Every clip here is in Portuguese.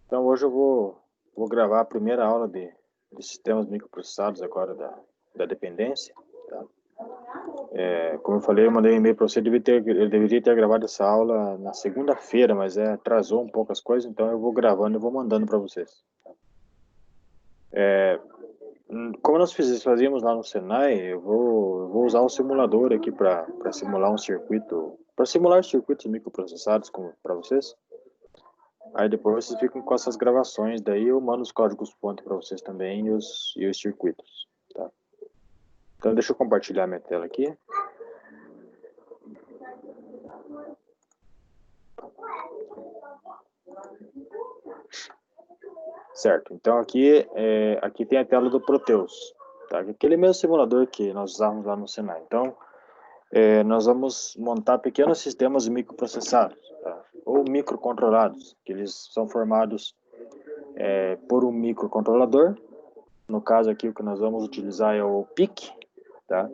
Então hoje eu vou gravar a primeira aula de sistemas microprocessados agora da dependência. Tá? Como eu falei, eu mandei um e-mail para você, eu deveria ter gravado essa aula na segunda-feira, mas atrasou um pouco as coisas, então eu vou gravando e vou mandando para vocês. Como nós fazíamos lá no Senai, eu vou usar um simulador aqui para simular um circuito, para simular circuitos microprocessados para vocês. Aí depois vocês ficam com essas gravações, daí eu mando os códigos-fonte para vocês também e os circuitos, tá? Então deixa eu compartilhar minha tela aqui. Certo, então aqui tem a tela do Proteus, tá? Aquele mesmo simulador que nós usávamos lá no Senai. Então, nós vamos montar pequenos sistemas microprocessados, tá? Ou microcontrolados, que eles são formados por um microcontrolador. No caso aqui, o que nós vamos utilizar é o PIC, tá?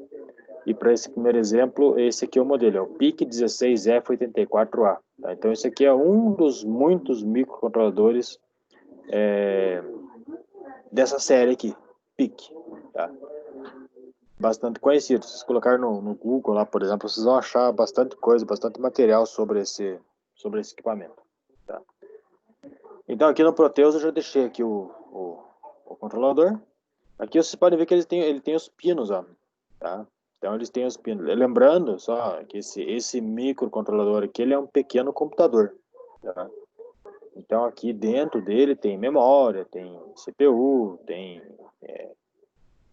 E para esse primeiro exemplo, esse aqui é o modelo, é o PIC 16F84A. Tá? Então, esse aqui é um dos muitos microcontroladores dessa série aqui, PIC. Tá? Bastante conhecido. Se vocês colocarem no Google, lá, por exemplo, vocês vão achar bastante coisa, bastante material sobre esse equipamento. Tá? Então, aqui no Proteus eu já deixei aqui o controlador. Aqui vocês podem ver que ele tem os pinos, ó, tá? Então eles têm os pinos. Lembrando só que esse microcontrolador aqui, ele é um pequeno computador, tá? Então aqui dentro dele tem memória, tem CPU, tem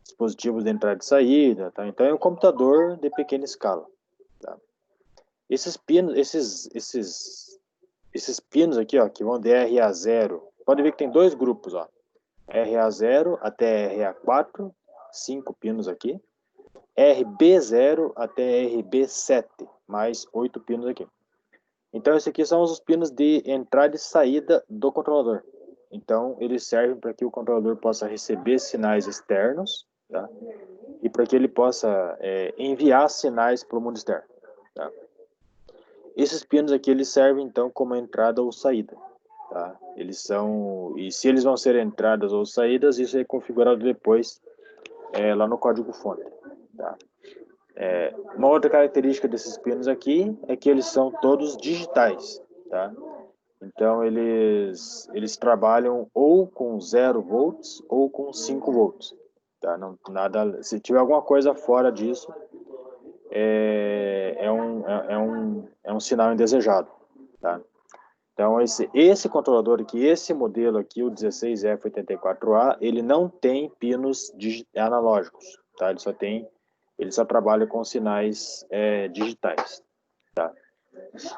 dispositivos de entrada e saída, tá? Então é um computador de pequena escala, tá? Esses pinos, esses pinos aqui, ó, que vão de RA0, pode ver que tem dois grupos, ó. RA0 até RA4, 5 pinos aqui. RB0 até RB7, mais 8 pinos aqui. Então, esses aqui são os pinos de entrada e saída do controlador. Então, eles servem para que o controlador possa receber sinais externos, tá? E para que ele possa enviar sinais para o mundo externo, tá? Esses pinos aqui, eles servem, então, como entrada ou saída, tá? Eles são... E se eles vão ser entradas ou saídas, isso é configurado depois lá no código-fonte, tá? Uma outra característica desses pinos aqui é que eles são todos digitais, tá? Então, eles trabalham ou com 0 volts ou com 5 volts, tá? Não, nada, se tiver alguma coisa fora disso, é um sinal indesejado, tá? Então, esse controlador aqui, esse modelo aqui, o 16F84A, ele não tem pinos analógicos, tá? Ele só trabalha com sinais digitais, tá?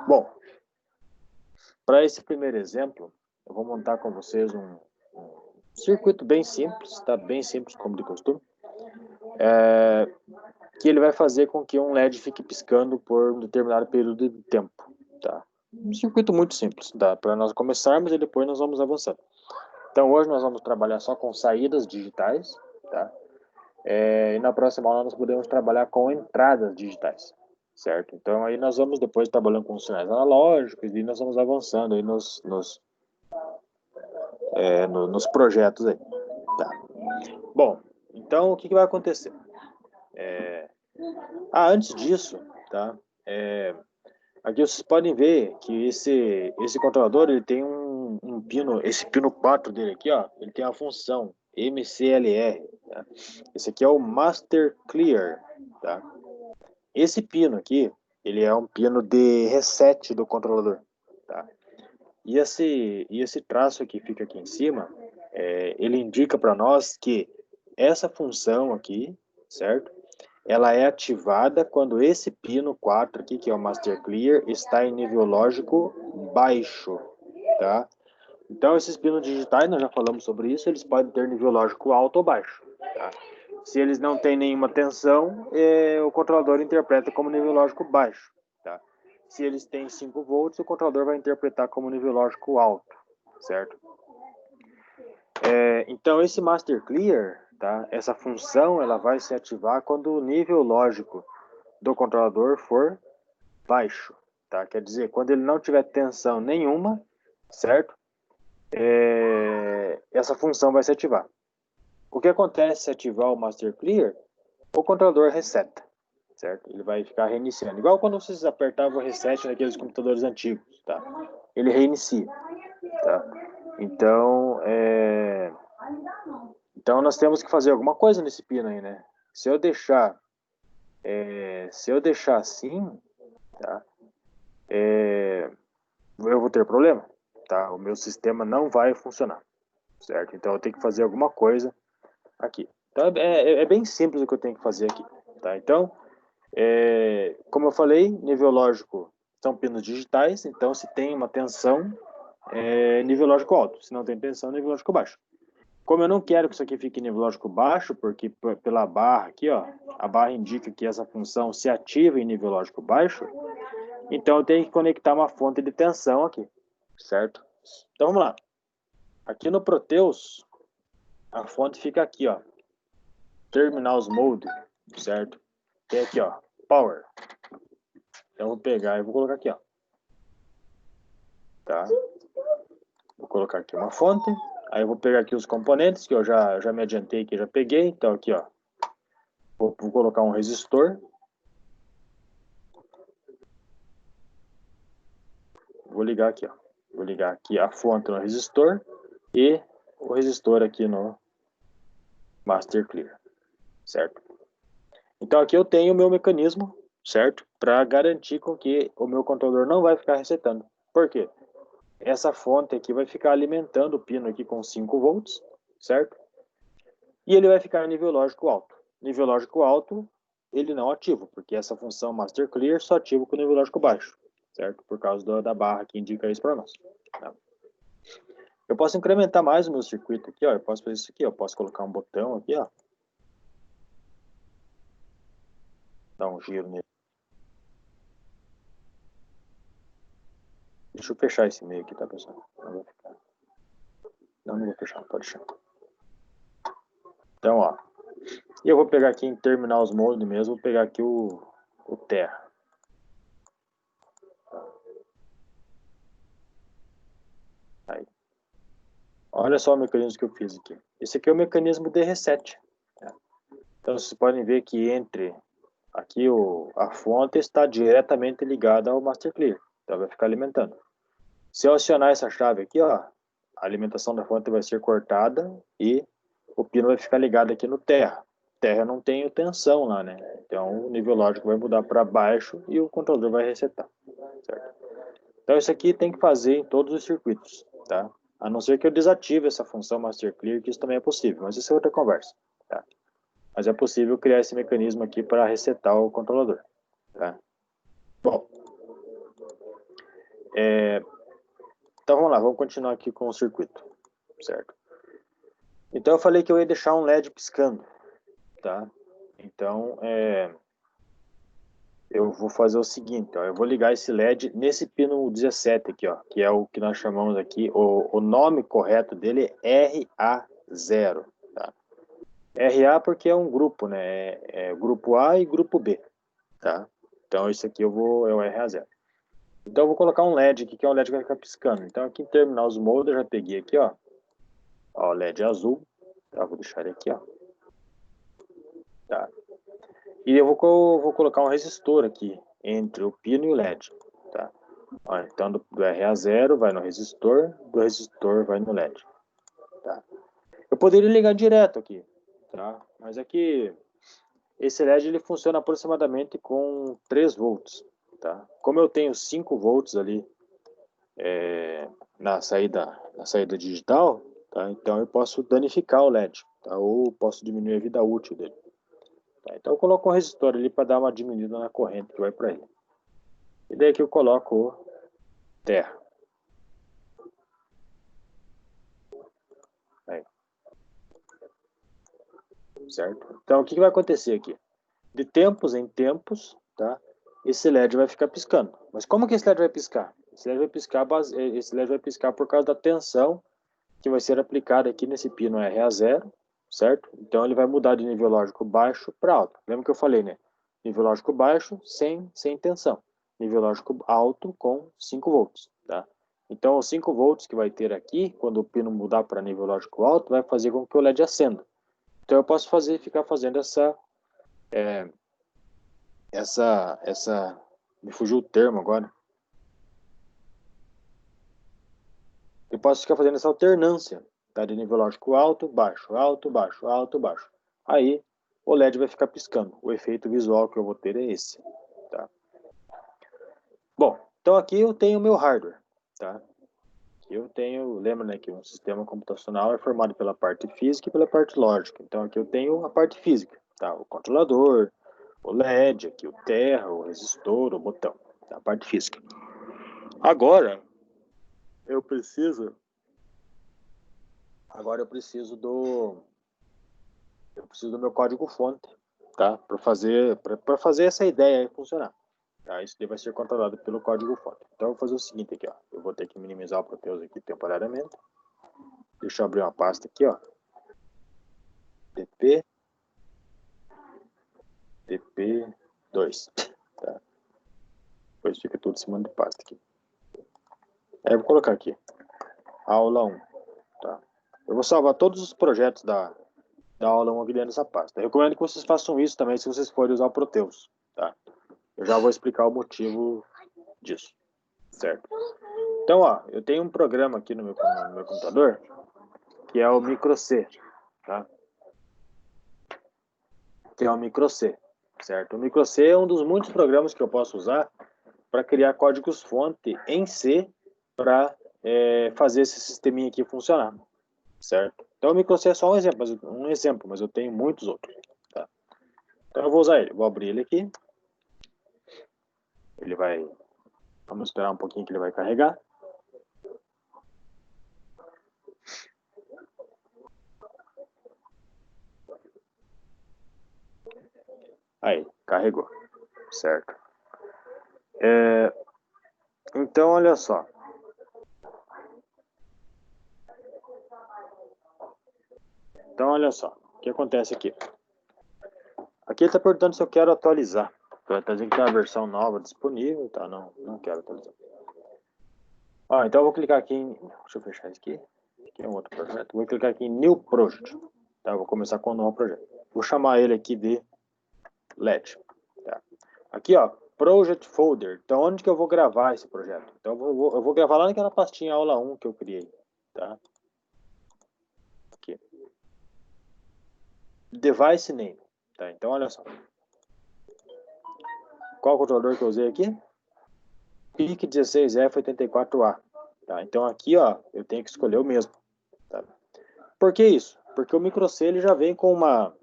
Bom, para esse primeiro exemplo, eu vou montar com vocês um circuito bem simples, tá? Bem simples, como de costume, que ele vai fazer com que um LED fique piscando por um determinado período de tempo, tá? Um circuito muito simples, tá? Para nós começarmos e depois nós vamos avançando. Então, hoje nós vamos trabalhar só com saídas digitais, tá? E na próxima aula nós podemos trabalhar com entradas digitais, certo? Então, aí nós vamos depois trabalhando com sinais analógicos e nós vamos avançando aí nos projetos aí, tá? Bom, então o que vai acontecer? Antes disso, tá? Aqui vocês podem ver que esse controlador, ele tem um pino, esse pino 4 dele aqui, ó, ele tem a função MCLR, tá? Esse aqui é o Master Clear, tá? Esse pino aqui, ele é um pino de reset do controlador, tá? E esse traço que fica aqui em cima, ele indica para nós que essa função aqui, certo? Ela é ativada quando esse pino 4 aqui, que é o Master Clear, está em nível lógico baixo, tá? Então, esses pinos digitais, nós já falamos sobre isso, eles podem ter nível lógico alto ou baixo, tá? Se eles não têm nenhuma tensão, o controlador interpreta como nível lógico baixo, tá? Se eles têm 5 volts, o controlador vai interpretar como nível lógico alto, certo? Então, esse Master Clear, tá? Essa função, ela vai se ativar quando o nível lógico do controlador for baixo, tá? Quer dizer, quando ele não tiver tensão nenhuma, certo? Essa função vai se ativar. O que acontece se ativar o Master Clear? O controlador reseta, certo? Ele vai ficar reiniciando. Igual quando vocês apertavam o reset naqueles computadores antigos, tá? Ele reinicia, tá? Então nós temos que fazer alguma coisa nesse pino aí, né? Se eu deixar assim, tá? Eu vou ter problema, tá? O meu sistema não vai funcionar, certo? Então eu tenho que fazer alguma coisa aqui. Então é bem simples o que eu tenho que fazer aqui, tá? Então, como eu falei, nível lógico são pinos digitais, então se tem uma tensão, nível lógico alto. Se não tem tensão, nível lógico baixo. Como eu não quero que isso aqui fique em nível lógico baixo, porque pela barra aqui, ó, a barra indica que essa função se ativa em nível lógico baixo, então eu tenho que conectar uma fonte de tensão aqui, certo? Então vamos lá. Aqui no Proteus, a fonte fica aqui, ó, Terminals Mode, certo? Tem aqui, ó, Power. Então eu vou pegar e vou colocar aqui, ó. Tá? Vou colocar aqui uma fonte. Aí eu vou pegar aqui os componentes, que eu já me adiantei que já peguei. Então aqui, ó. Vou colocar um resistor. Vou ligar aqui, ó. Vou ligar aqui a fonte no resistor e o resistor aqui no Master Clear, certo? Então aqui eu tenho o meu mecanismo, certo? Para garantir com que o meu controlador não vai ficar resetando. Por quê? Essa fonte aqui vai ficar alimentando o pino aqui com 5 volts, certo? E ele vai ficar em nível lógico alto. Nível lógico alto, ele não ativa, porque essa função Master Clear só ativa com nível lógico baixo, certo? Por causa da barra que indica isso para nós. Tá? Eu posso incrementar mais o meu circuito aqui, ó. Eu posso fazer isso aqui, ó. Eu posso colocar um botão aqui, ó. Dar um giro nele. Deixa eu fechar esse meio aqui, tá, pessoal? Não vou ficar. Não vou fechar, pode deixar. Então, ó. E eu vou pegar aqui em Terminals Mode mesmo, vou pegar aqui o Terra. Aí. Olha só o mecanismo que eu fiz aqui. Esse aqui é o mecanismo de reset. Né? Então, vocês podem ver que entre aqui a fonte está diretamente ligada ao Master Clear. Então, vai ficar alimentando. Se eu acionar essa chave aqui, ó, a alimentação da fonte vai ser cortada e o pino vai ficar ligado aqui no Terra. Terra não tem tensão lá, né? Então, o nível lógico vai mudar para baixo e o controlador vai resetar. Certo? Então, isso aqui tem que fazer em todos os circuitos, tá? A não ser que eu desative essa função Master Clear, que isso também é possível, mas isso é outra conversa, tá? Mas é possível criar esse mecanismo aqui para resetar o controlador, tá? Bom, então vamos lá, vamos continuar aqui com o circuito, certo? Então eu falei que eu ia deixar um LED piscando, tá? Então, eu vou fazer o seguinte, ó, eu vou ligar esse LED nesse pino 17 aqui, ó, que é o que nós chamamos aqui, o nome correto dele é RA0, tá? RA porque é um grupo, né? É grupo A e grupo B, tá? Então esse aqui é o RA0. Então eu vou colocar um LED aqui, que é um LED que vai ficar piscando. Então aqui em Terminals Mode eu já peguei aqui, ó, ó, LED azul, tá? Vou deixar ele aqui, ó. Tá? E eu vou colocar um resistor aqui entre o pino e o LED, tá? Ó, então do RA0 vai no resistor, do resistor vai no LED, tá? Eu poderia ligar direto aqui, tá? Mas aqui esse LED ele funciona aproximadamente com 3 volts, tá? Como eu tenho 5 volts ali na saída digital, tá? Então eu posso danificar o LED, tá? Ou posso diminuir a vida útil dele. Tá? Então eu coloco um resistor ali para dar uma diminuída na corrente que vai para ele. E daí que eu coloco o Terra. Aí. Certo? Então o que vai acontecer aqui? De tempos em tempos, tá? Esse LED vai ficar piscando. Mas como que esse LED vai piscar? Esse LED vai piscar por causa da tensão que vai ser aplicada aqui nesse pino RA0, certo? Então ele vai mudar de nível lógico baixo para alto. Lembra que eu falei, né? Nível lógico baixo sem tensão. Nível lógico alto com 5 volts, tá? Então, os 5 volts que vai ter aqui, quando o pino mudar para nível lógico alto, vai fazer com que o LED acenda. Então, eu posso ficar fazendo me fugiu o termo agora. Eu posso ficar fazendo essa alternância, tá? De nível lógico alto, baixo, alto, baixo, alto, baixo. Aí, o LED vai ficar piscando. O efeito visual que eu vou ter é esse, tá? Bom, então aqui eu tenho o meu hardware, tá? Eu tenho, lembra, né, que um sistema computacional é formado pela parte física e pela parte lógica. Então aqui eu tenho a parte física, tá? O controlador, o LED, aqui o terra, o resistor, o botão, tá? A parte física. Agora eu preciso do meu código-fonte, tá? Para fazer essa ideia funcionar. Tá? Isso daí vai ser controlado pelo código-fonte. Então eu vou fazer o seguinte aqui, ó. Eu vou ter que minimizar o Proteus aqui temporariamente. Deixa eu abrir uma pasta aqui, ó. TP2, tá? Depois fica tudo em cima de pasta aqui. Aí eu vou colocar aqui, aula 1, tá? Eu vou salvar todos os projetos da aula 1 aqui dentro dessa pasta. Eu recomendo que vocês façam isso também se vocês forem usar o Proteus, tá? Eu já vou explicar o motivo disso, certo? Então, ó, eu tenho um programa aqui no meu computador, que é o microC, tá? Que é o microC, certo? O microC é um dos muitos programas que eu posso usar para criar códigos-fonte em C para fazer esse sisteminha aqui funcionar, certo? Então o microC é só um exemplo, mas eu tenho muitos outros, tá? Então eu vou usar ele, vou abrir ele aqui. Ele vai, vamos esperar um pouquinho que ele vai carregar. Aí, carregou, certo? Então, olha só. Então, olha só. O que acontece aqui? Aqui ele está perguntando se eu quero atualizar. Está dizendo que tem uma versão nova disponível, tá? Não quero atualizar. Então eu vou clicar aqui em... Deixa eu fechar isso aqui. Aqui é um outro projeto. Vou clicar aqui em New Project. Tá? Vou começar com um novo projeto. Vou chamar ele aqui de LED. Tá? Aqui, ó, Project Folder. Então, onde que eu vou gravar esse projeto? Então, eu vou gravar lá naquela pastinha aula 1 que eu criei. Tá? Aqui. Device Name. Tá? Então, olha só. Qual o controlador que eu usei aqui? PIC 16F84A. Tá? Então, aqui, ó, eu tenho que escolher o mesmo. Tá? Por que isso? Porque o microC ele já vem com uma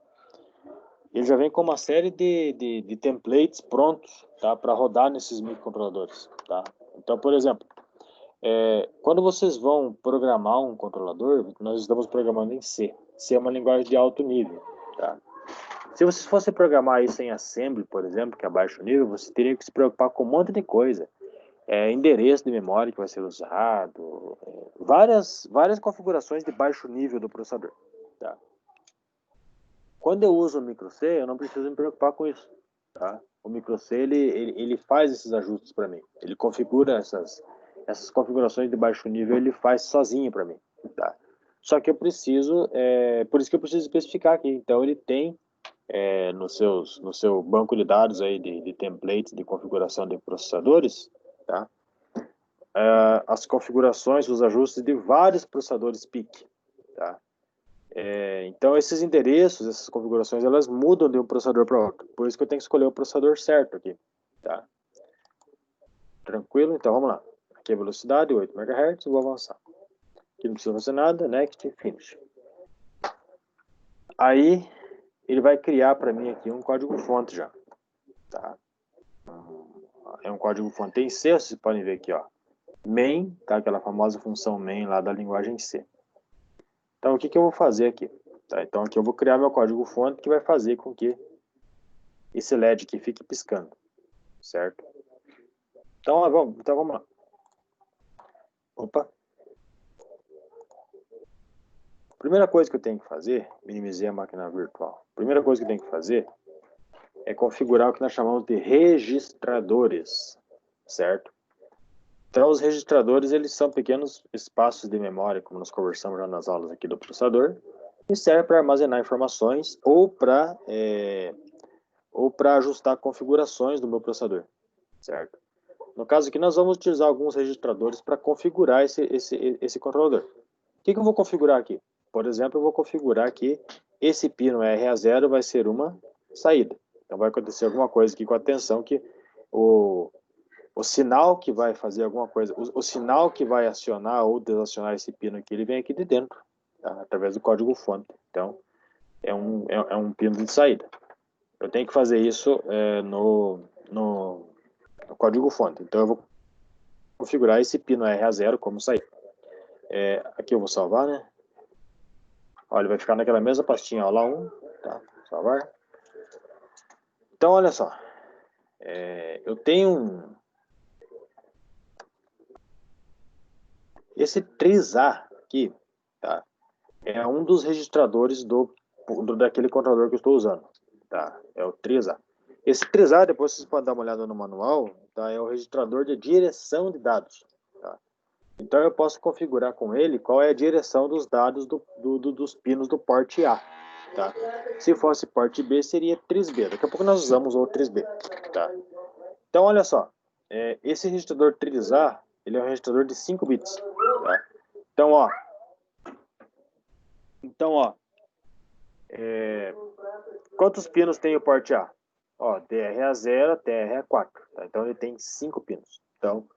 série de templates prontos, tá, para rodar nesses microcontroladores, tá? Então, por exemplo, quando vocês vão programar um controlador, nós estamos programando em C. C é uma linguagem de alto nível, tá? Se vocês fossem programar isso em Assembly, por exemplo, que é baixo nível, você teria que se preocupar com um monte de coisa. Endereço de memória que vai ser usado, várias configurações de baixo nível do processador, tá? Quando eu uso o microC, eu não preciso me preocupar com isso, tá? O microC, ele faz esses ajustes para mim. Ele configura essas configurações de baixo nível, ele faz sozinho para mim, tá? Só que eu preciso, por isso que eu preciso especificar aqui. Então, ele tem no seu banco de dados aí de templates de configuração de processadores, tá? As configurações, os ajustes de vários processadores PIC, tá? Então, esses endereços, essas configurações, elas mudam de um processador para outro. Por isso que eu tenho que escolher o processador certo aqui, tá? Tranquilo? Então, vamos lá. Aqui é a velocidade, 8 MHz, vou avançar. Aqui não precisa fazer nada, next, finish. Aí, ele vai criar para mim aqui um código-fonte já, tá? É um código-fonte em C, vocês podem ver aqui, ó. Main, tá? Aquela famosa função main lá da linguagem C. Então, o que eu vou fazer aqui? Tá? Então, aqui eu vou criar meu código-fonte que vai fazer com que esse LED aqui fique piscando, certo? Então vamos lá. Opa. Primeira coisa que eu tenho que fazer, minimizei a máquina virtual. Primeira coisa que eu tenho que fazer é configurar o que nós chamamos de registradores, certo? Então, os registradores, eles são pequenos espaços de memória, como nós conversamos já nas aulas aqui do processador, e serve para armazenar informações ou para ajustar configurações do meu processador, certo? No caso aqui, nós vamos utilizar alguns registradores para configurar esse controlador. O que eu vou configurar aqui? Por exemplo, eu vou configurar que esse pino RA0 vai ser uma saída. Então, vai acontecer alguma coisa aqui com a tensão que o sinal que vai fazer alguma coisa, o sinal que vai acionar ou desacionar esse pino aqui, ele vem aqui de dentro, tá? Através do código-fonte. Então, é um pino de saída. Eu tenho que fazer isso no código-fonte. Então, eu vou configurar esse pino RA0 como saída. Aqui eu vou salvar, né? Olha, ele vai ficar naquela mesma pastinha, ó, lá 1, tá? Salvar. Então, olha só. Eu tenho esse 3A aqui, tá? É um dos registradores daquele controlador que eu estou usando, tá? É o 3A. Esse 3A, depois vocês podem dar uma olhada no manual, tá? É o registrador de direção de dados, tá? Então eu posso configurar com ele qual é a direção dos dados dos pinos do porte A, tá? Se fosse porte B, seria 3B. Daqui a pouco nós usamos o 3B, tá? Então, olha só. Esse registrador 3A, ele é um registrador de 5 bits, tá? Então, ó, quantos pinos tem o porte A? Ó, DRA0 até DRA4, tá? Então ele tem 5 pinos. Então,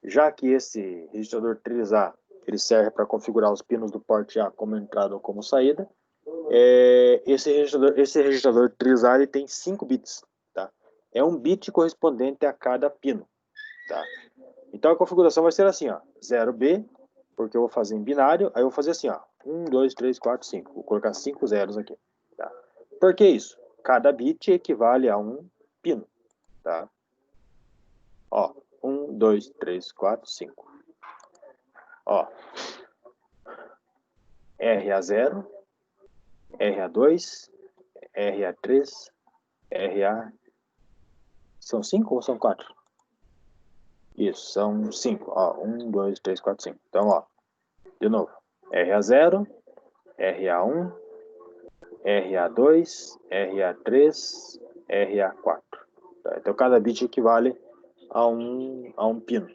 já que esse registrador 3A ele serve para configurar os pinos do porte A como entrada ou como saída, esse registrador 3A ele tem 5 bits, tá? É um bit correspondente a cada pino, tá? Então a configuração vai ser assim, ó, 0B, porque eu vou fazer em binário, aí eu vou fazer assim, ó, 1, 2, 3, 4, 5. Vou colocar 5 zeros aqui, tá? Por que isso? Cada bit equivale a um pino, tá? Ó, 1, 2, 3, 4, 5. Ó, RA0, RA2, RA3, RA... São 5 ou são 4? Isso, são 5. Ó, 1, 2, 3, 4, 5. Então, ó, de novo. RA0, RA1, RA2, RA3, RA4. Tá? Então, cada bit equivale a um pino.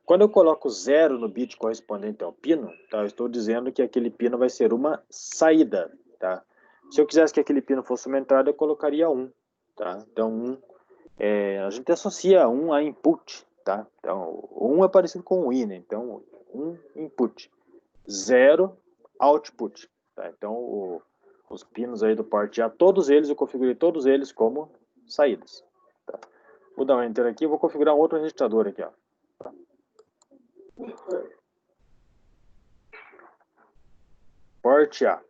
Quando eu coloco 0 no bit correspondente ao pino, tá? Eu estou dizendo que aquele pino vai ser uma saída. Tá? Se eu quisesse que aquele pino fosse uma entrada, eu colocaria 1. Tá? Então, a gente associa 1 a input. Tá? Então, 1 é parecido com o in, né? Então, 1 input. 0 output. Tá? Então, os pinos aí do porte A, todos eles, eu configurei todos eles como saídas. Tá? Vou dar um enter aqui, vou configurar um outro registrador aqui, ó. Tá? Porte A.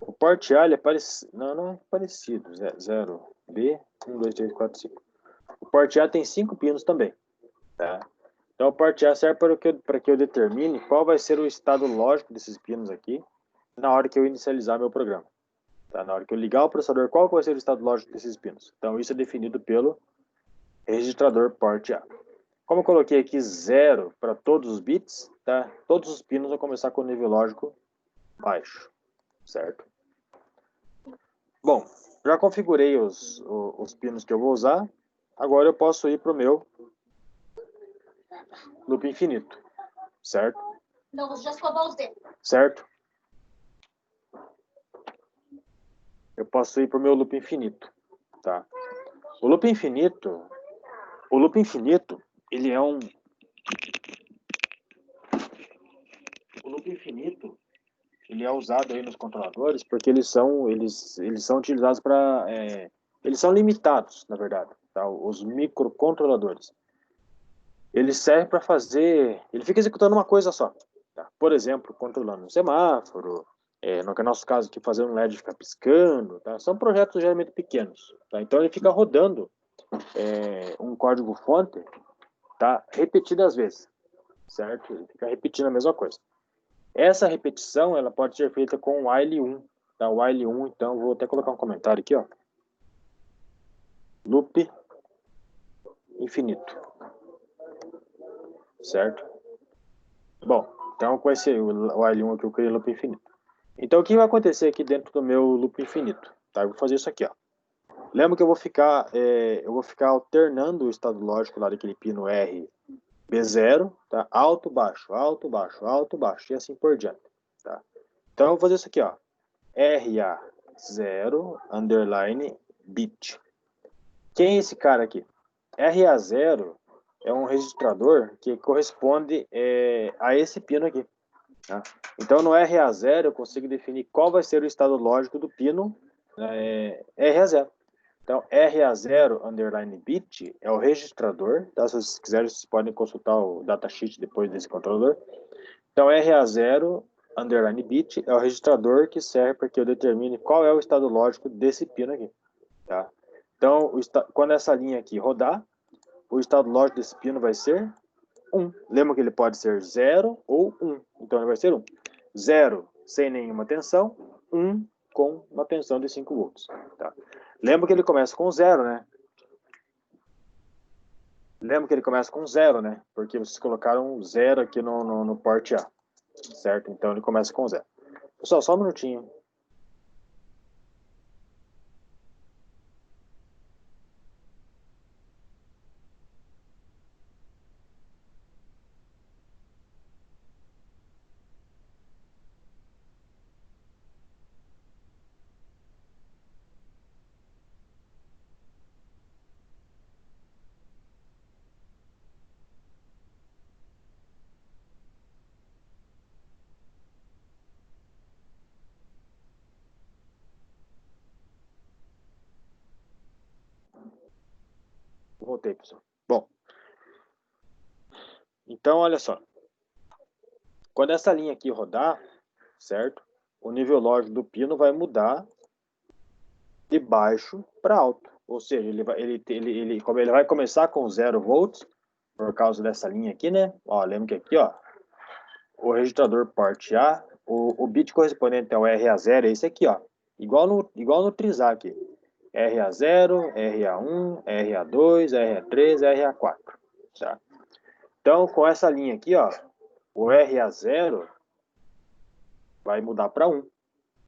O porte A, ele é parecido, não é parecido, 0B, 1, 2, 3, 4, 5. O porte A tem 5 pinos também, tá? Então, o porte A serve para que eu determine qual vai ser o estado lógico desses pinos aqui na hora que eu inicializar meu programa. Tá? Na hora que eu ligar o processador, qual vai ser o estado lógico desses pinos? Então, isso é definido pelo registrador porte A. Como eu coloquei aqui 0 para todos os bits, tá? Todos os pinos vão começar com o nível lógico baixo, certo? Bom, já configurei os pinos que eu vou usar. Agora eu posso ir para o meu loop infinito, certo? Não, você já escovou os dedos. Certo? Eu posso ir para o meu loop infinito, tá? O loop infinito, ele é um... O loop infinito, ele é usado aí nos controladores porque eles são utilizados para... eles são limitados, na verdade, tá? Os microcontroladores. Ele serve para fazer... Ele fica executando uma coisa só. Tá? Por exemplo, controlando um semáforo, no nosso caso aqui, fazer um LED ficar piscando. Tá? São projetos geralmente pequenos. Tá? Então ele fica rodando um código-fonte, tá? Repetidas vezes. Certo? Ele fica repetindo a mesma coisa. Essa repetição ela pode ser feita com o while 1. Tá? O while 1, então, vou até colocar um comentário aqui. Ó. Loop infinito. certo? Bom, então com esse o while 1 aqui eu criei loop infinito. Então o que vai acontecer aqui dentro do meu loop infinito? Tá? Eu vou fazer isso aqui, ó. Lembra que eu vou ficar alternando o estado lógico lá daquele pino R, B0, tá? Alto, baixo, alto, baixo, alto, baixo, e assim por diante, tá? Então eu vou fazer isso aqui, ó. RA0, underline, bit. Quem é esse cara aqui? RA0 é um registrador que corresponde a esse pino aqui. Tá? Então, no RA0, eu consigo definir qual vai ser o estado lógico do pino RA0. Então, RA0 underline bit é o registrador. Tá? Se vocês quiserem, vocês podem consultar o datasheet depois desse controlador. Então, RA0 underline bit é o registrador que serve para que eu determine qual é o estado lógico desse pino aqui. Tá? Então, quando essa linha aqui rodar, o estado lógico desse pino vai ser 1. Lembra que ele pode ser 0 ou 1. Então, ele vai ser 1. 0 sem nenhuma tensão, 1 com uma tensão de 5 volts. Tá? Lembra que ele começa com 0, né? Lembra que ele começa com 0, né? Porque vocês colocaram 0 aqui no porte A. Certo? Então, ele começa com 0. Pessoal, só um minutinho. Voltei, pessoal. Bom, então, olha só. Quando essa linha aqui rodar, certo? O nível lógico do pino vai mudar de baixo para alto. Ou seja, ele vai começar com 0 volts, por causa dessa linha aqui, né? Ó, lembra que aqui, ó, o registrador porte A, o bit correspondente ao RA0 é esse aqui, ó. Igual no Trizac. RA0, RA1, RA2, RA3, RA4. Tá? Então, com essa linha aqui, ó, o RA0 vai mudar para 1.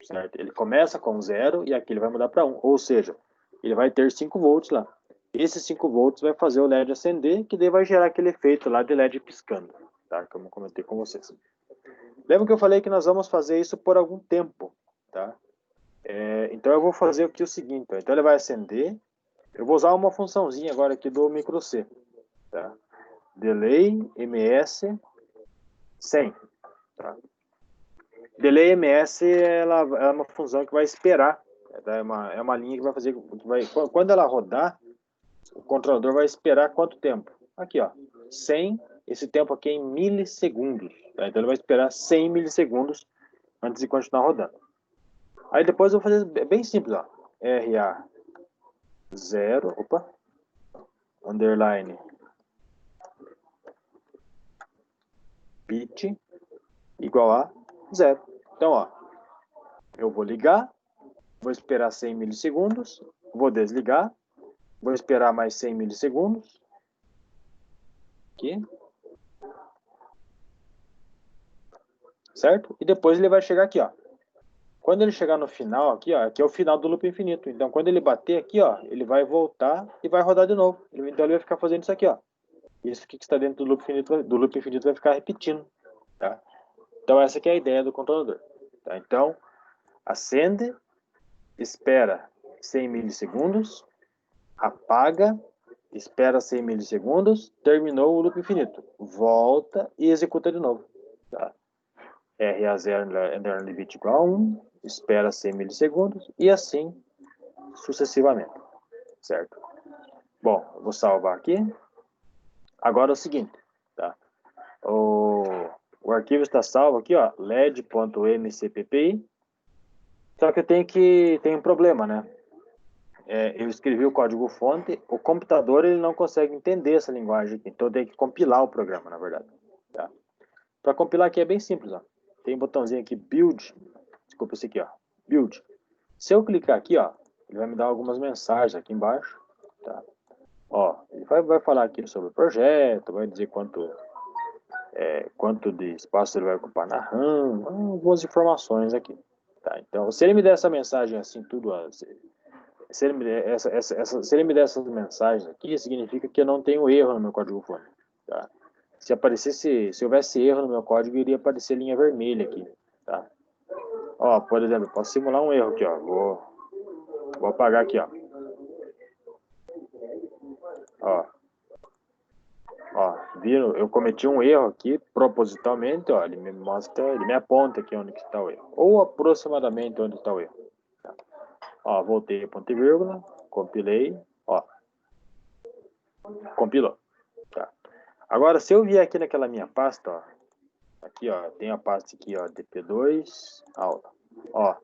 Certo? Ele começa com 0 e aqui ele vai mudar para 1. Ou seja, ele vai ter 5 volts lá. Esses 5 volts vai fazer o LED acender, que daí vai gerar aquele efeito lá de LED piscando, tá? Como eu comentei com vocês. Lembra que eu falei que nós vamos fazer isso por algum tempo, tá? Então eu vou fazer aqui o seguinte, ó. Então ele vai acender. Eu vou usar uma funçãozinha agora aqui do micro C, tá? Delay ms 100, tá? Delay ms ela é uma função que vai esperar, é uma linha que vai fazer, quando ela rodar, o controlador vai esperar quanto tempo? Aqui, ó, 100, esse tempo aqui é em milissegundos, tá? Então ele vai esperar 100 milissegundos antes de continuar rodando. Aí depois eu vou fazer bem simples, ó, RA0, underline, bit igual a 0. Então, ó, eu vou ligar, vou esperar 100 milissegundos, vou desligar, vou esperar mais 100 milissegundos. Aqui. Certo? E depois ele vai chegar aqui, ó. Quando ele chegar no final aqui, ó, aqui é o final do loop infinito. Então, quando ele bater aqui, ó, ele vai voltar e vai rodar de novo. Então, ele vai ficar fazendo isso aqui, ó. Isso aqui que está dentro do loop infinito vai ficar repetindo, tá? Então, essa aqui é a ideia do controlador. Tá? Então, acende, espera 100 milissegundos, apaga, espera 100 milissegundos, terminou o loop infinito. Volta e executa de novo. Tá? RA0 bit igual a 1, espera 100 milissegundos e assim sucessivamente. Certo? Bom, eu vou salvar aqui. Agora é o seguinte, tá? O arquivo está salvo aqui, ó, led.mcppi. Só que tem um problema, né? Eu escrevi o código-fonte, o computador ele não consegue entender essa linguagem aqui, então eu tenho que compilar o programa, na verdade. Tá? Para compilar aqui é bem simples, ó. Tem um botãozinho aqui, build, desculpa esse aqui, ó, build. Se eu clicar aqui, ó, ele vai me dar algumas mensagens aqui embaixo, tá? Ó, ele vai falar aqui sobre o projeto, vai dizer quanto quanto de espaço ele vai ocupar na RAM, algumas informações aqui. Tá? Então, se ele me der essa mensagem assim, tudo, se ele me der se ele me der essas mensagens aqui, significa que eu não tenho erro no meu código-fonte. Tá? Se houvesse erro no meu código, iria aparecer linha vermelha aqui. Tá? Ó, por exemplo, eu posso simular um erro aqui, ó. Vou apagar aqui, ó. Ó, viram? Eu cometi um erro aqui propositalmente, ó. Ele me aponta aqui onde está o erro. Ou aproximadamente onde está o erro. Tá? Ó, voltei a ponto e vírgula, compilei, ó. Compilou. Tá? Agora, se eu vier aqui naquela minha pasta, ó. Aqui, ó, tem a pasta aqui, ó, dp2, aula. Ó,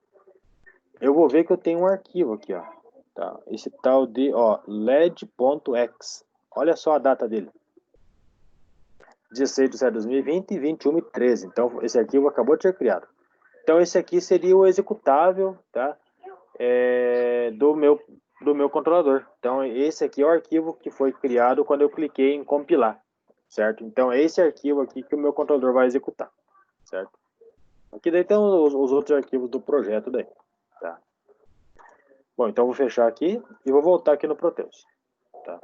eu vou ver que eu tenho um arquivo aqui, ó. Tá? Esse tal de, ó, led.x. Olha só a data dele. 16 de 7 de 2020 e 21 e 13. Então, esse arquivo acabou de ser criado. Então, esse aqui seria o executável, tá? Do meu controlador. Então, esse aqui é o arquivo que foi criado quando eu cliquei em compilar, certo? Então, é esse arquivo aqui que o meu controlador vai executar, certo? Aqui daí tem os outros arquivos do projeto daí, tá? Bom, então eu vou fechar aqui e vou voltar aqui no Proteus, tá?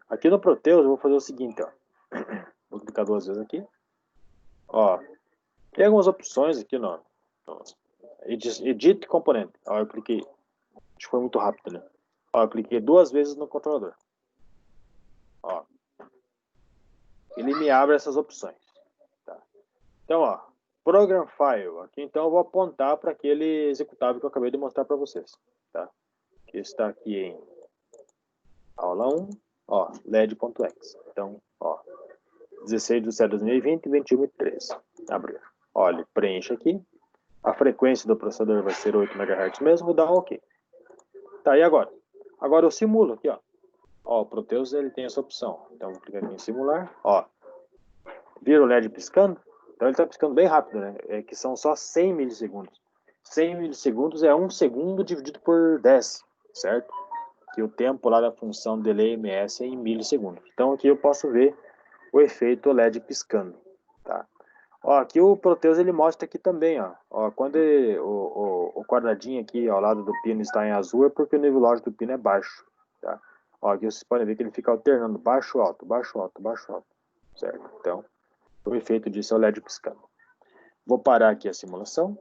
Aqui no Proteus eu vou fazer o seguinte, ó. Vou clicar 2 vezes aqui. Ó, tem algumas opções aqui no Edit Componente. Ó, eu cliquei, acho que foi muito rápido, né? Ó, eu cliquei 2 vezes no controlador. Ó, ele me abre essas opções, tá? Então, ó, Program File. Aqui, então, eu vou apontar para aquele executável que eu acabei de mostrar para vocês, tá? Que está aqui em aula 1, ó, led.x. Então, ó, 16 de 7 de 2020 e 21 e 13. Abriu. Olha, preenche aqui. A frequência do processador vai ser 8 MHz mesmo, vou dar um OK. Tá, e agora? Agora eu simulo aqui, ó. Ó, o Proteus ele tem essa opção. Então, vou clicar aqui em simular. Ó, vira o LED piscando? Então ele está piscando bem rápido, né? É que são só 100 milissegundos. 100 milissegundos é 1 segundo dividido por 10, certo? Que o tempo lá da função delay ms é em milissegundos. Então aqui eu posso ver o efeito LED piscando, tá? Ó, aqui o Proteus ele mostra aqui também, ó quando o quadradinho aqui ao lado do pino está em azul é porque o nível lógico do pino é baixo, tá? Ó, aqui vocês podem ver que ele fica alternando baixo, alto, baixo, alto, baixo, alto, certo? Então, o efeito disso é o LED piscando. Vou parar aqui a simulação.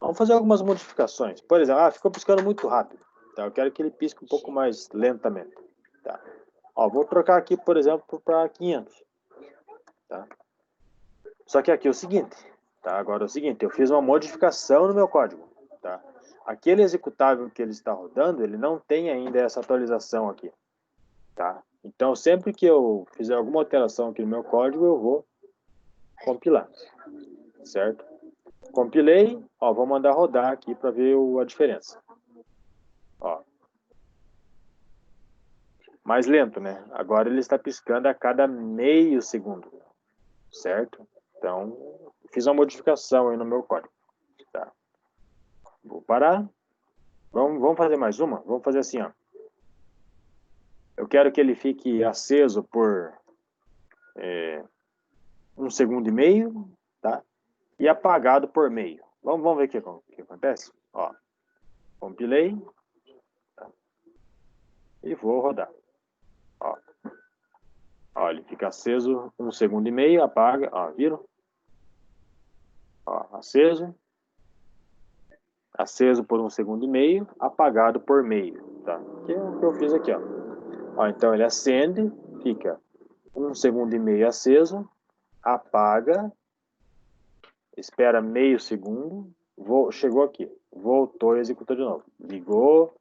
Vamos fazer algumas modificações. Por exemplo, ficou piscando muito rápido, tá? Eu quero que ele pisque um pouco mais lentamente, tá? Ó, vou trocar aqui, por exemplo, para 500. Tá? Só que aqui é o seguinte, tá? Agora é o seguinte, eu fiz uma modificação no meu código, tá? Aquele executável que ele está rodando, ele não tem ainda essa atualização aqui, tá? Então, sempre que eu fizer alguma alteração aqui no meu código, eu vou compilar, certo? Compilei, ó, vou mandar rodar aqui para ver a diferença. Ó. Mais lento, né? Agora ele está piscando a cada meio segundo, certo? Então, fiz uma modificação aí no meu código. Tá? Vou parar. Vamos fazer mais uma? Vamos fazer assim, ó. Eu quero que ele fique aceso por 1,5 segundo, tá? E apagado por meio. Vamos ver o que acontece. Ó, compilei. Tá? E vou rodar. Ó. Ó, ele fica aceso 1,5 segundo, apaga. Ó, viram? Ó, aceso. Aceso por 1,5 segundo, apagado por meio, tá? Que é o que eu fiz aqui, ó. Ó, então ele acende, fica 1,5 segundo aceso, apaga, espera meio segundo, chegou aqui, voltou e executou de novo. Ligou,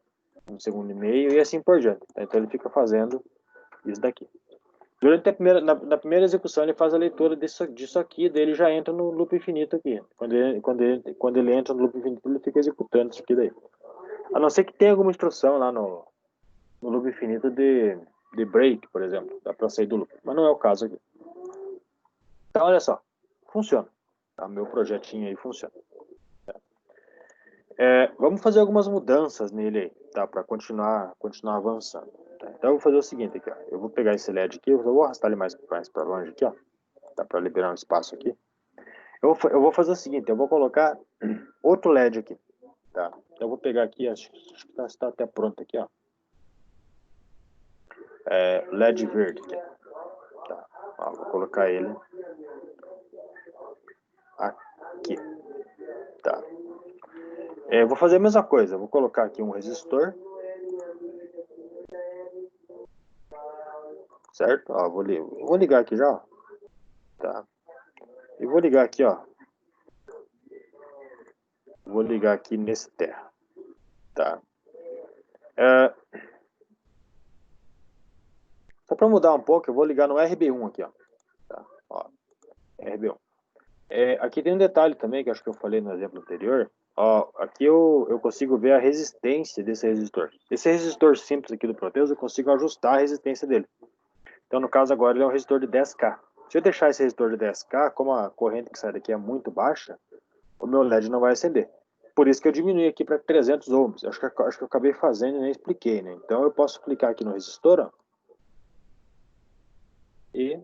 1,5 segundo e assim por diante. Então ele fica fazendo isso daqui. Durante na primeira execução ele faz a leitura disso aqui, daí ele já entra no loop infinito aqui. Quando ele entra no loop infinito, ele fica executando isso aqui daí. A não ser que tenha alguma instrução lá no loop infinito de break, por exemplo. Dá para sair do loop. Mas não é o caso aqui. Então, olha só. Funciona. Tá? Meu projetinho aí funciona. Vamos fazer algumas mudanças nele aí, tá? Para continuar avançando. Tá, então eu vou fazer o seguinte aqui, ó. Eu vou pegar esse LED aqui, eu vou arrastar ele mais para longe aqui, ó. Dá para liberar um espaço aqui. Eu vou fazer o seguinte, eu vou colocar outro LED aqui, tá? Então eu vou pegar aqui, acho que está até pronto aqui, ó. LED verde aqui. Tá. Ó, vou colocar ele aqui. Tá. Eu vou fazer a mesma coisa, eu vou colocar aqui um resistor. Certo? Ó, vou ligar aqui já, ó. Tá. E vou ligar aqui, ó. Vou ligar aqui nesse terra. Tá. Só para mudar um pouco, eu vou ligar no RB1 aqui, ó. Tá. Ó. RB1. Aqui tem um detalhe também, que acho que eu falei no exemplo anterior. Ó, aqui eu consigo ver a resistência desse resistor. Esse resistor simples aqui do Proteus, eu consigo ajustar a resistência dele. Então, no caso agora, ele é um resistor de 10K. Se eu deixar esse resistor de 10K, como a corrente que sai daqui é muito baixa, o meu LED não vai acender. Por isso que eu diminui aqui para 300 ohms. Acho que eu acabei fazendo e nem expliquei, né? Então, eu posso clicar aqui no resistor, ó, e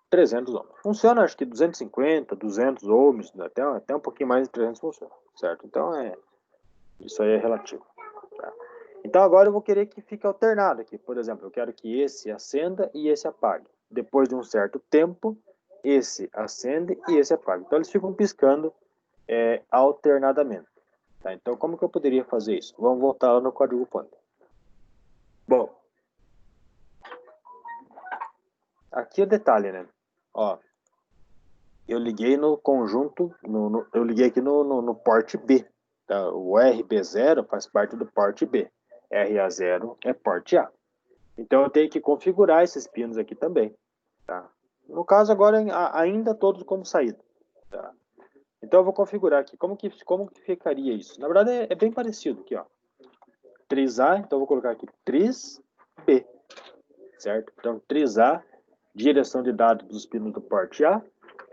300 ohms. Funciona, acho que 250, 200 ohms, até um pouquinho mais de 300 funciona, certo? Então, isso aí é relativo. Tá? Então, agora eu vou querer que fique alternado aqui. Por exemplo, eu quero que esse acenda e esse apague. Depois de um certo tempo, esse acende e esse apaga. Então, eles ficam piscando alternadamente. Tá? Então, como que eu poderia fazer isso? Vamos voltar lá no código fonte. Bom, aqui é o detalhe, né? Ó, eu liguei no conjunto, eu liguei aqui no porte B. Tá? O RB0 faz parte do porte B. RA0 é porte A. Então, eu tenho que configurar esses pinos aqui também. Tá? No caso, agora, ainda todos como saída. Tá? Então, eu vou configurar aqui. Como que ficaria isso? Na verdade, é bem parecido aqui, ó. Tris A, então eu vou colocar aqui Tris B. Certo? Então, Tris A, direção de dados dos pinos do porte A.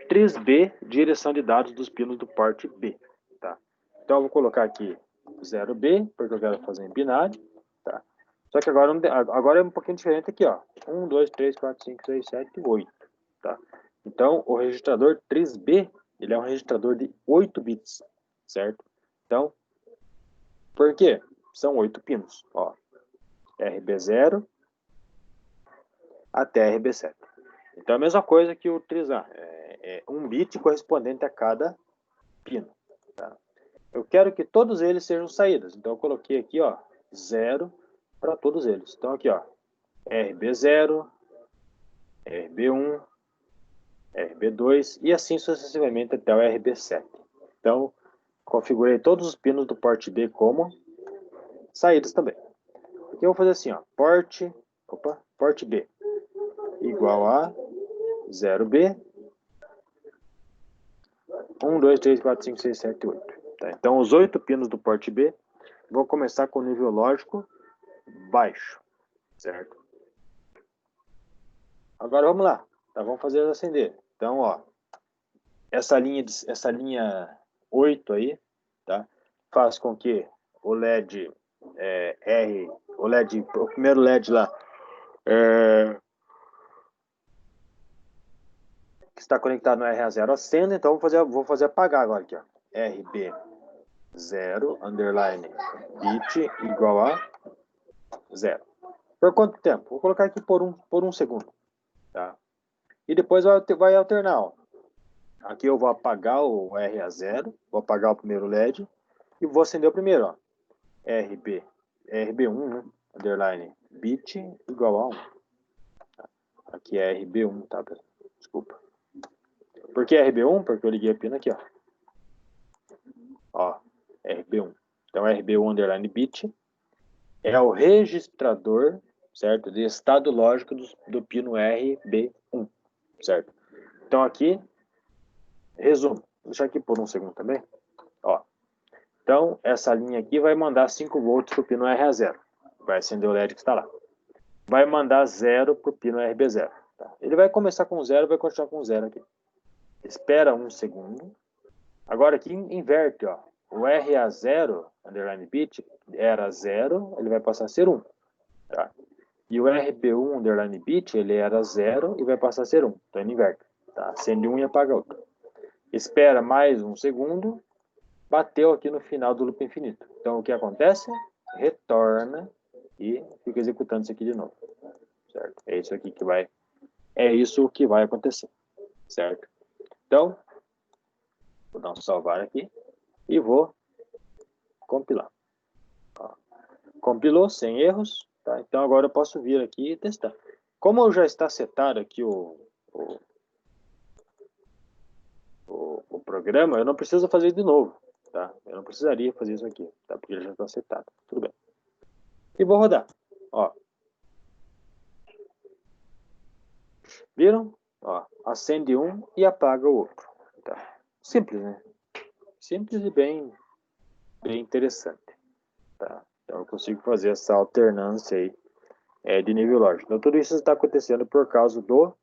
Tris B, direção de dados dos pinos do porte B. Tá? Então, eu vou colocar aqui 0B, porque eu quero fazer em binário. Tá? Só que agora é um pouquinho diferente aqui, ó. 1, 2, 3, 4, 5, 6, 7, 8. Tá? Então, o registrador 3B, ele é um registrador de 8 bits, certo? Então, por quê? São 8 pinos, ó. RB0 até RB7. Então, é a mesma coisa que o 3A. É um bit correspondente a cada pino. Tá? Eu quero que todos eles sejam saídas. Então, eu coloquei aqui, ó, 0 para todos eles. Então, aqui, ó, RB0, RB1, RB2 e assim sucessivamente até o RB7. Então, configurei todos os pinos do porte B como saídas também. Aqui eu vou fazer assim, ó, porte B igual a 0B, 1, 2, 3, 4, 5, 6, 7, 8. Tá? Então, os 8 pinos do porte B vão começar com nível lógico baixo, certo? Agora vamos lá, tá? Vamos fazer acender. Então, ó, essa linha 8 aí, tá? Faz com que o LED o primeiro LED lá, que está conectado no RA0 acenda, então vou fazer apagar agora aqui, ó. RB0, underline, bit igual a 0. Por quanto tempo? Vou colocar aqui por um segundo, tá? E depois vai alternar, ó. Aqui eu vou apagar o RA0, vou apagar o primeiro LED e vou acender o primeiro, ó. RB1, né? Underline, bit igual a 1. Aqui é RB1, tá? Desculpa. Por que RB1? Porque eu liguei a pino aqui, ó. Ó, RB1. Então, RB1 underline bit é o registrador, certo? De estado lógico do pino RB1, certo? Então, aqui, resumo. Vou deixar aqui por um segundo também. Ó. Então, essa linha aqui vai mandar 5 volts para o pino RA0. Vai acender o LED que está lá. Vai mandar 0 para o pino RB0. Tá? Ele vai começar com 0 e vai continuar com 0 aqui. Espera um segundo. Agora aqui inverte, ó. o RA0, underline bit, era 0, ele vai passar a ser 1. Tá? E o RB1, underline bit, ele era 0 e vai passar a ser 1. Então ele inverte. Tá? Acende um e apaga outro. Espera mais um segundo, bateu aqui no final do loop infinito. Então o que acontece? Retorna e fica executando isso aqui de novo. Certo? É isso aqui que vai, é isso que vai acontecer. Certo? Então, vou dar um salvar aqui e vou compilar. Ó. Compilou sem erros, tá? Então agora eu posso vir aqui e testar. Como já está setado aqui o programa, eu não preciso fazer de novo, tá? Eu não precisaria fazer isso aqui, tá? Porque ele já está setado. Tudo bem. E vou rodar. Ó. Viram? Ó, acende um e apaga o outro. Tá? Simples, né? Simples e bem interessante. Tá? Então eu consigo fazer essa alternância aí de nível lógico. Então tudo isso está acontecendo por causa do...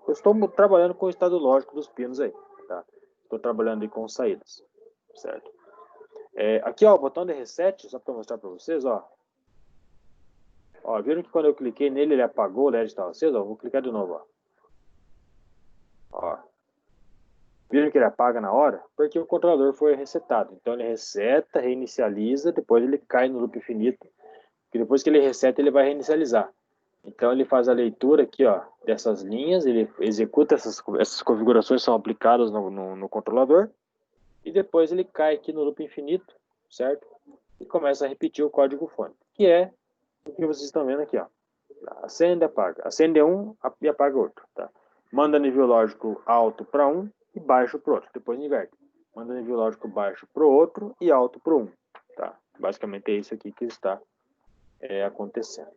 Eu estou trabalhando com o estado lógico dos pinos aí. Tá? Estou trabalhando aí com saídas. Certo? Aqui, ó, o botão de reset, só para mostrar para vocês, ó. Ó, viram que quando eu cliquei nele, ele apagou, o LED estava aceso? Ó, vou clicar de novo, ó. Ó. Viram que ele apaga na hora? Porque o controlador foi resetado. Então ele reseta, reinicializa, depois ele cai no loop infinito. E depois que ele reseta, ele vai reinicializar. Então ele faz a leitura aqui, ó, dessas linhas, ele executa essas configurações, são aplicadas no controlador. E depois ele cai aqui no loop infinito, certo? E começa a repetir o código fonte, que é o que vocês estão vendo aqui, ó. Acende, apaga. Acende um e apaga outro, tá? Manda nível lógico alto para um e baixo para o outro. Depois inverte. Manda nível lógico baixo para o outro e alto para o um. Tá? Basicamente é isso aqui que está acontecendo.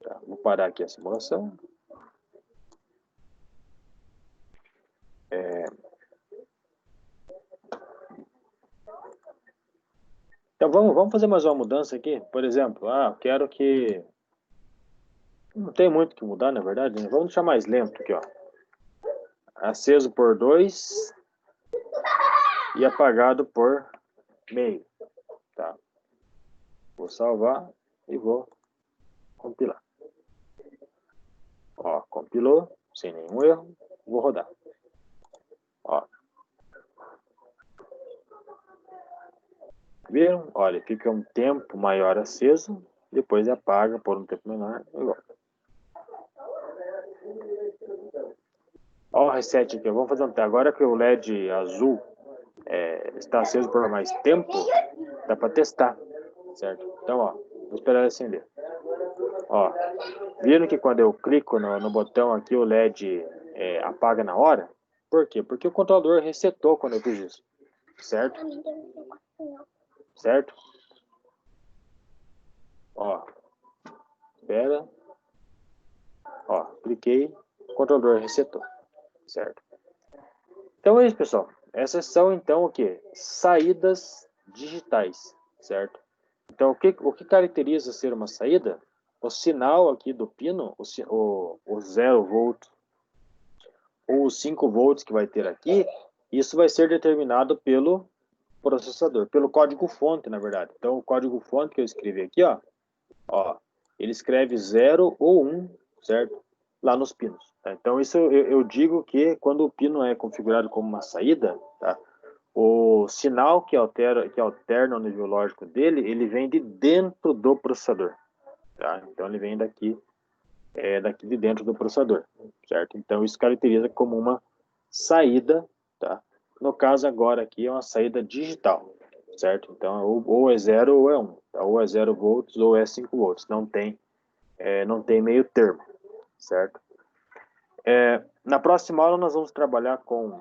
Tá? Vou parar aqui a simulação. Então vamos fazer mais uma mudança aqui. Por exemplo, eu quero que... Não tem muito o que mudar, na verdade, né? Vamos deixar mais lento aqui, ó. Aceso por 2 e apagado por meio. Tá? Vou salvar e vou compilar. Ó, compilou, sem nenhum erro. Vou rodar. Ó. Viram? Olha, fica um tempo maior aceso, depois apaga por um tempo menor. Igual. Ó o reset aqui. Vamos fazer um teste. Agora que o LED azul está aceso por mais tempo, dá para testar. Certo? Então, ó, vou esperar ele acender. Ó, viram que quando eu clico no botão aqui, o LED apaga na hora? Por quê? Porque o controlador resetou quando eu fiz isso. Certo? Certo? Ó, espera. Ó, cliquei, o controlador resetou. Certo? Então é isso, pessoal. Essas são, então, o que? Saídas digitais. Certo? Então, o que caracteriza ser uma saída? O sinal aqui do pino, o 0 volt ou os 5 volts que vai ter aqui, isso vai ser determinado pelo processador, pelo código-fonte, na verdade. Então, o código-fonte que eu escrevi aqui, ó, ele escreve 0 ou 1, certo? Lá nos pinos. Tá? Então, isso eu digo que quando o pino é configurado como uma saída, tá? O sinal que alterna o nível lógico dele, ele vem de dentro do processador. Tá? Então, ele vem daqui de dentro do processador, certo? Então, isso caracteriza como uma saída, tá? No caso agora aqui é uma saída digital, certo? Então, ou é 0 ou é 1, tá? Ou é 0 volts ou é 5 volts, não tem meio termo, certo? Na próxima aula nós vamos trabalhar com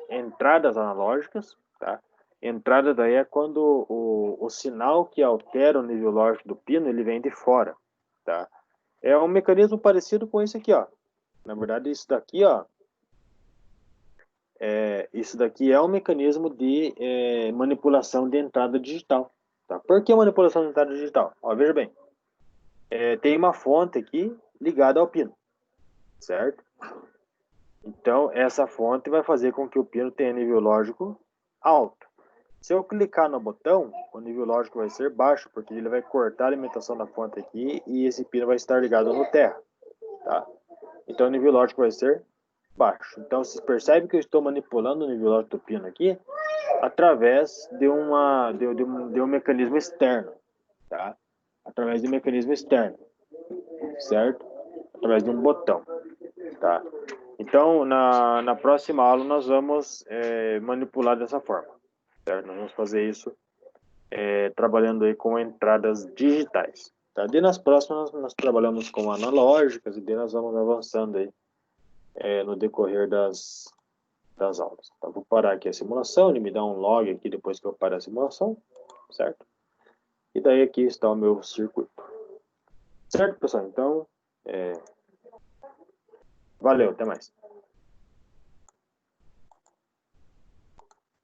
entradas analógicas, tá? Entrada daí é quando o sinal que altera o nível lógico do pino, ele vem de fora, tá? É um mecanismo parecido com esse aqui, ó. Na verdade, isso daqui, ó, isso daqui é um mecanismo de manipulação de entrada digital. Tá? Por que manipulação de entrada digital? Ó, veja bem, tem uma fonte aqui ligada ao pino, certo? Então, essa fonte vai fazer com que o pino tenha nível lógico alto. Se eu clicar no botão, o nível lógico vai ser baixo, porque ele vai cortar a alimentação da fonte aqui e esse pino vai estar ligado no terra, tá? Então o nível lógico vai ser baixo. Então vocês percebem que eu estou manipulando o nível lógico do pino aqui através de um mecanismo externo, tá? Através de um mecanismo externo, certo? Através de um botão, tá? Então, na próxima aula, nós vamos manipular dessa forma, certo? Nós vamos fazer isso trabalhando aí com entradas digitais, tá? E nas próximas, nós trabalhamos com analógicas e daí nós vamos avançando aí no decorrer das aulas. Então, vou parar aqui a simulação, ele me dá um log aqui depois que eu parar a simulação, certo? E daí aqui está o meu circuito. Certo, pessoal? Então, valeu, até mais.